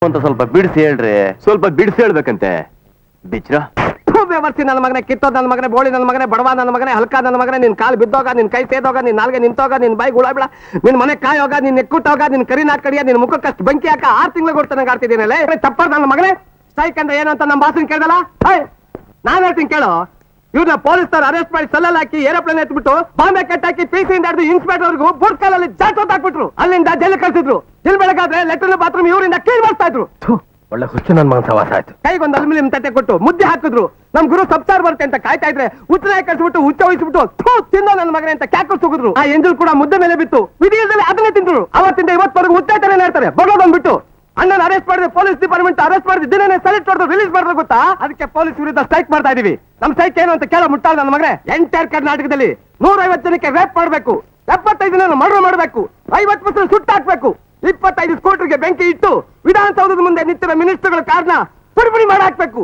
ಅಂತ ಸ್ವಲ್ಪ ಬಿಡಿಸಿ ಹೇಳ್ರಿ. ಸ್ವಲ್ಪ ಬಿಡಿಸಿ ಹೇಳ್ಬೇಕಂತೆ. ಬಿಚ್ರ ವ್ಯವಸ್ಥೆ ನನ್ನ ಮಗನೇ, ಕಿತ್ತೋದ್ ನನ್ನ ಮಗನೇ, ಬೋಳಿ ನನ್ನ ಮಗನೇ, ಬಡವ ನನ್ನ ಮಗನೇ, ಹಲ್ಕ ನನ್ನ ಮಗನೇ, ನಿನ್ ಕಾಲು ಬಿದ್ದೋಗ, ನಿನ್ ಕೈ ಸೇದೋಗ, ನಿನ್ ನಾಲ್ಗೆ ನಿಂತೋಗ, ನಿನ್ ಬಾಯಿ ಗುಳ ಬಿಡ, ನಿನ್ ಮನೆ ಕಾಯೋಗ, ನಿನ್ ನೆಕ್ಕುಟ್ಟೋಗ, ನಿನ್ ಕರಿನಾ ಕಡಿಯ, ನಿನ್ ಮುಖಕ್ಕಷ್ಟು ಬೆಂಕಿ ಹಾಕ 6 ತಿಂಗಳು ಕೊಡ್ತಾನೆ ಆಡ್ತಿದ್ದೀನಲ್ಲ. ತಪ್ಪ ನನ್ನ ಮಗನೇ. ಸ್ಟ್ರೈಕ್ ಅಂದ್ರೆ ಏನು ಅಂತ ನಮ್ಮ ಬಾಸನ್ ಕೇಳ್ದಲ್ಲ. ನಾನ್ ಹೇಳ್ತೀನಿ ಕೇಳು. ಇವ್ರನ್ನ ಪೊಲೀಸರು ಅರೆಸ್ಟ್ ಮಾಡಿ ಸೆಲ್ಲಲ್ಲಿ ಹಾಕಿ ಏರೋಪ್ಲೇನ್ ಎತ್ಬಿಟ್ಟು ಬಾಂಬೆ ಕಟ್ಟಾಕಿ PC-ಯಿಂದ ಹಿಡಿದು ಇನ್ಸ್ಪೆಕ್ಟರ್ವರೆಗೂ ಬೂಟ್ ಕಾಲಲ್ಲಿ ಜಾಟ್ ಹಾಕ್ಬಿಟ್ರು. ಅಲ್ಲಿಂದ ಜೈಲು ಕಳ್ಸಿದ್ರು. ಇಲ್ಲಿ ಬೆಳಗಾದ್ರೆ ಲೆಟರ್ ಬಾತ್ರೂಮ್ ಇವರಿಂದ ಕೀಳ್ ಮಾಡ್ತಾ ಇದ್ರು. ಒಳ್ಳೆ ಹುಚ್ಚು ನನ್ ಮಗನ್ ಸವಾಸ ಆಯ್ತು. ಕೈಗೊಂದು ಅಲ್ಯೂಮಿನಿಯಂ ತಟ್ಟೆ ಕೊಟ್ಟು ಮುದ್ದೆ ಹಾಕಿದ್ರು. ನಮ್ ಗುರು ಸಬ್ಸಾರ್ ಬರುತ್ತೆ ಅಂತ ಕಾಯ್ತಾ ಇದ್ರೆ ಉಚ್ಚನಾಯಿ ಕಳ್ಸಿಬಿಟ್ಟು ಹುಚ್ಚ ವಹಿಸ್ಬಿಟ್ಟು ತಿನ್ನೋ ನನ್ನ ಮಗನೇ ಅಂತ ಕ್ಯಾಕು ಸುಗಿದ್ರು. ಆ ಎಂಜಲ್ ಕೂಡ ಮುದ್ದೆ ಮೇಲೆ ಬಿತ್ತು. ವಿಧಿಯಲ್ಲಿ ಅದನ್ನೇ ತಿಂದ್ರು. ಅವತ್ತಿಂದ ಇವತ್ತವರೆಗೂ ಮುತ್ತೈತಾನೆ ಹೇಳ್ತಾರೆ. ಬಡೋದೊಂದ್ಬಿಟ್ಟು ಅಣ್ಣನ ಅರೆಸ್ಟ್ ಮಾಡಿದ್ರೆ ಪೊಲೀಸ್ ಡಿಪಾರ್ಟ್ಮೆಂಟ್ ಅರೆಸ್ಟ್ ಮಾಡಿದ್ರೆ ದಿನನೇ ಸೆಲೆಕ್ಟ್ ಹೊಡೆದು ರಿಲೀಸ್ ಮಾಡಿದ್ರೆ ಗೊತ್ತಾ? ಅದಕ್ಕೆ ಪೊಲೀಸ್ ವಿರುದ್ಧ ಸ್ಟ್ರೈಕ್ ಮಾಡ್ತಾ ಇದೀವಿ. ನಮ್ ಸ್ಟ್ರೈಕ್ ಏನು ಅಂತ ಕೇಳೋ ಮುಟ್ಟಾಳ ನನ್ನ ಮಗನೇ. ಎಂಟೈರ್ ಕರ್ನಾಟಕದಲ್ಲಿ 150 ಜನಕ್ಕೆ ರೇಪ್ ಮಾಡಬೇಕು, 75 ಜನ ಮರ್ಡರ್ ಮಾಡಬೇಕು, 50% ಸುಟ್ಟು ಹಾಕ್ಬೇಕು, 25 ಸ್ಕೂಟರ್ಗೆ ಬೆಂಕಿ ಇಟ್ಟು ವಿಧಾನಸೌಧದ ಮುಂದೆ ನಿಂತಿರೋ ಮಿನಿಸ್ಟರ್ಗಳ ಕಾರ್ನ ಪುಡಿಪುಡಿ ಮಾಡಿ ಹಾಕ್ಬೇಕು.